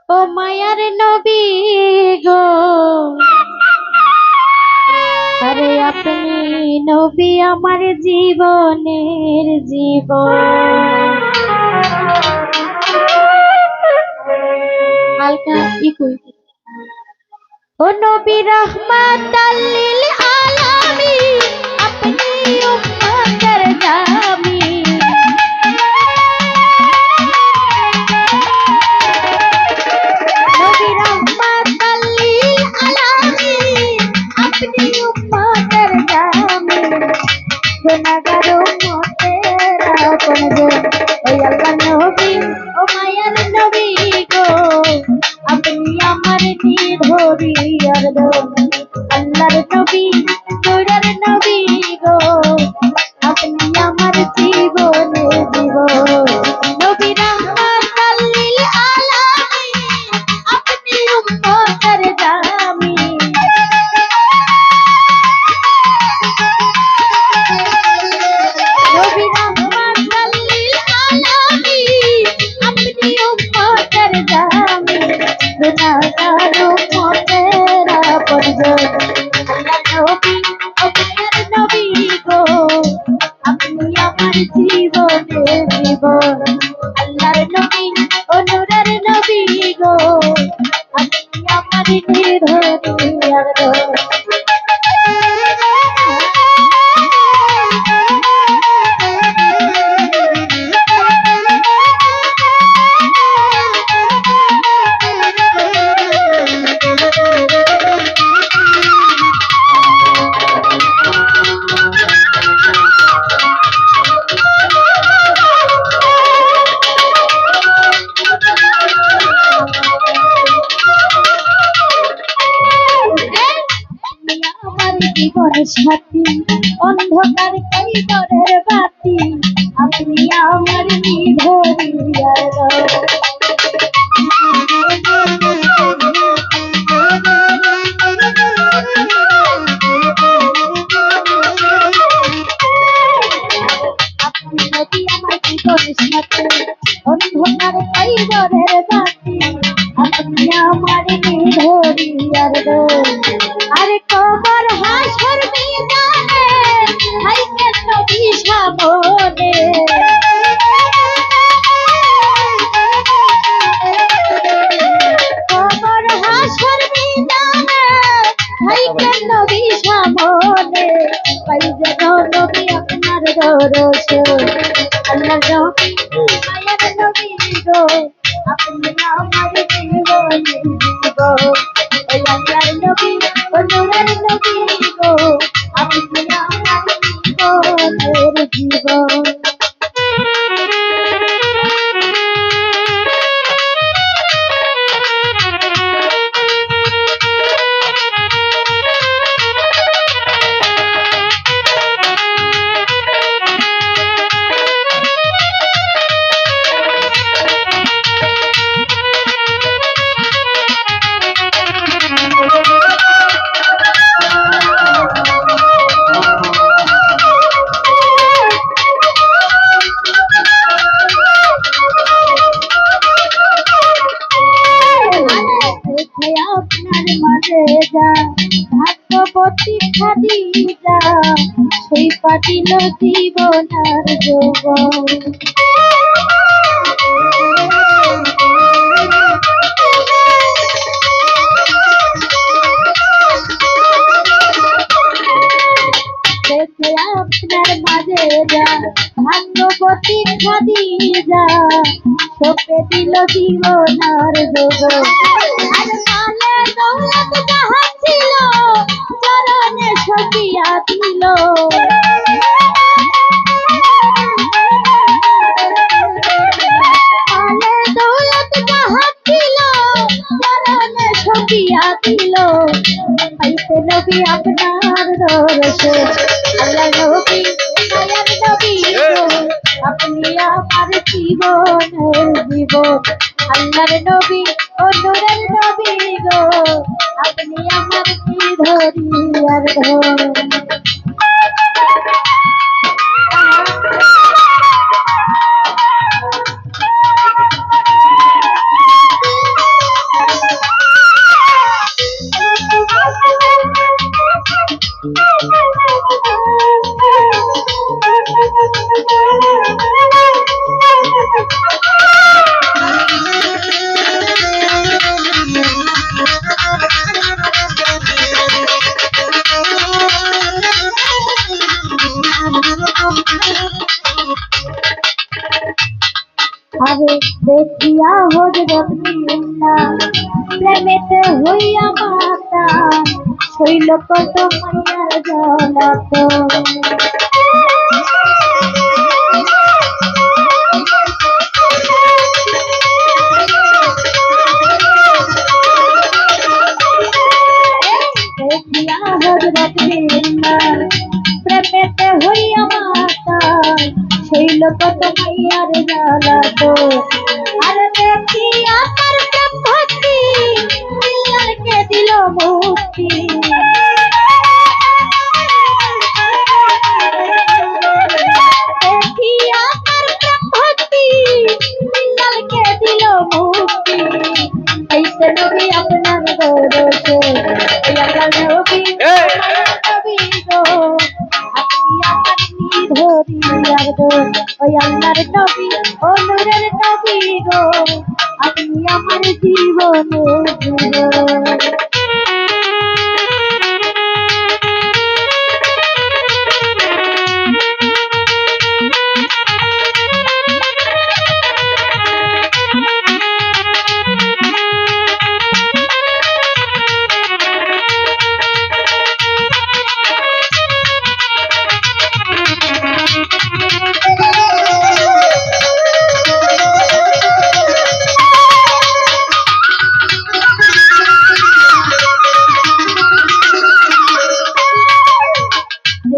ও মায়ার নবী গো, আরে আপনি নবী আমার জীবনের জীবন। হালকা ইকুই। ও নবী রহমাতাল লিল আলামিন, আপনি উম্মতের জামি। নবী রহমাতাল লিল আলামিন, আপনি উম্মতের জামি। গুনাহগার উম্মতের আপনজন, ওই আল্লাহর নবী ও মায়ার নবী গো, আপনি আমার নির্ভরি আর ধনী। আল্লাহর নবী নূরের নবী গো, আপনি আমার জীবনে জীবন। নবী রাহমাতাল লিল আলামিন, আপনি উম্মতের জামি। নবী রাহমাতাল লিল আলামিন, আপনি উম্মতের জামি। গুনাহগার উম্মতের আপনজন, আল্লাহর নবী ও মায়ার নবী গো, আপনি আমার জীবনের জীবন। আল্লাহর নবী ও নূরের নবী গো, আপনি আমার নির্ভরি আর ধনী। আমার জীবন সাথী, অন্ধকার কৈবরের বাতি, আপনি আমার নির্ভরি আর ধনী। আপনি নবী আমার জীবন সাথী, অন্ধকার কৈবরের বাতি, আপনি আমার নির্ভরি আর ধনী। আরে কবর হাসর মিজানে, হাইকে নবী সামনে। কবর হাসর মিজানে, হাইকে নবী সামনে। পাই যেন নবী আপনার দর্শন, আল্লাহর নবী মায়ার নবী গো, আপনি আমার জীবনের জীবন। ওই আল্লাহর নবী ও নূরের নবী গো, আপনি আমার জীবনের জীবন। আপনার মাঝে যা ভাগ্যবতী খাদিজা, সেই পাটিল জীবন আর যৌবন। দেখে আপনার মাঝে যা ভাগ্যবতী খাদিজা, সপে দিল জীবন আর যৌবন। আর মালে দৌলত যাহা ছিল, চরণে সকিয়া দিল। মালে দৌলত যাহা ছিল, চরণে সকিয়া দিল। পাইতে নবী আপনার দর্শন, আল্লাহর নবী মায়ার নবী গো, আপনি আমার জীবনের জীবন। আল্লাহর নবী ও নূরের নবী গো, আপনি আমার নির্ভরি আর ধনী। দেখিয়া হযরত বিল্লাহ প্রেমেতে হইয়া মাতা শৈল কত মায়ার জ্বালাতন দেখিয়া হযরত বিল্লাহ প্রেমেতে হইয়া মাতা শৈল কত মায়ার জ্বালাতন আর দেখিয়া তার প্রেম ভক্তি বিল্লাহকে দিল মুক্তি দেখিয়া তার প্রেম ভক্তি বিল্লাহকে দিল মুক্তি ऐसे नबी अपना दरसे ओय अल्लाह नबी नबी गो अपनी अपनी धोरी यार दो ओय अल्लाहर नबी ओ नूरेर नबी गो अपनी আমার জীবনে জীবন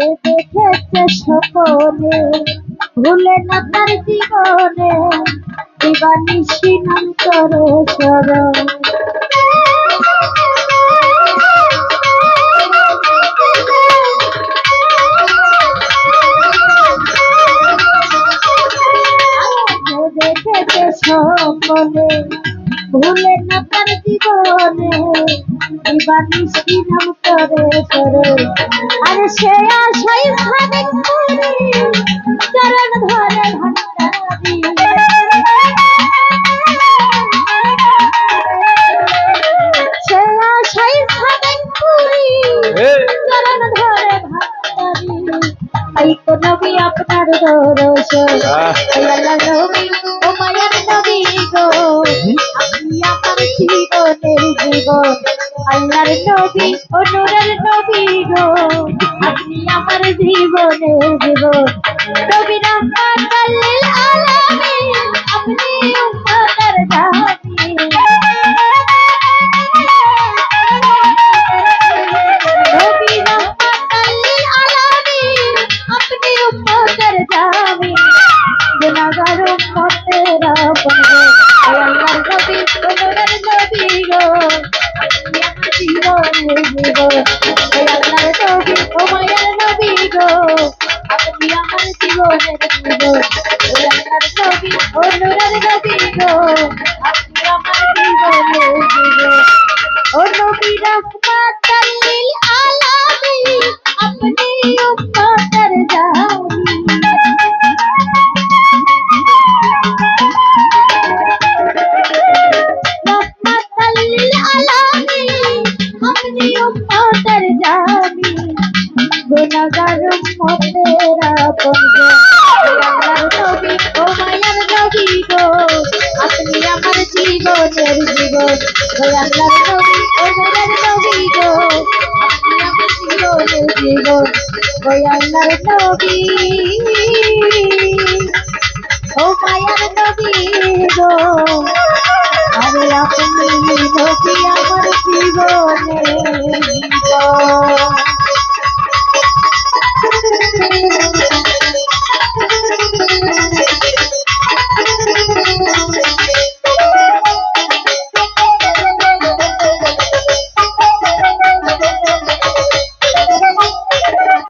দেখেছে সকলে ভুলে না তার জীবনে দিবানিশি নাম করে স্মরণ দেখেছে সকলে ভুলে না তার জীবনে দিবানিশি নাম করে স্মরণ আর সে আশাই খানিক করে চরণ ধরে ভান্ডারি সে আশাই খানিক করে চরণ ধরে ভান্ডারি এই তো নবী আপনার দরশন এই আল্লাহ নবী ও মায়ার নবী গো আপনি আমার জীবনের জীবন আল্লাহর নবী ও নূরের নবী গো আপনি আমার জীবনের জীবন নবী রাহমাতুল লিল আলামিন আপনি উম্মতের জামি নবী রাহমাতুল লিল আলামিন আপনি উম্মতের জামি গুনাহগার উম্মতের আপন গো আল্লাহর নবী ও নূরের নবী গো জীবনের জীবন ওই আল্লাহর নবী ও মায়ার নবী গো আপনি আমার জীবনের জীবন ওই আল্লাহর নবী ও নূরের নবী গো আপনি আমার জীবনের জীবন ও নবী রাহমাতুল লিল আলামিন আপনি উম্মতের জামি রাহমাতুল লিল আলামিন আপনি উম্মতের জামি গুনাহগার উম্মতের আপন গো আল্লাহর নবী ও মায়ার নবী গো আপনি আমার জীবনের জীবন ও আল্লাহর নবী ও নূরের নবী গো আপনি আমার জীবনের জীবন ও আল্লাহর নবী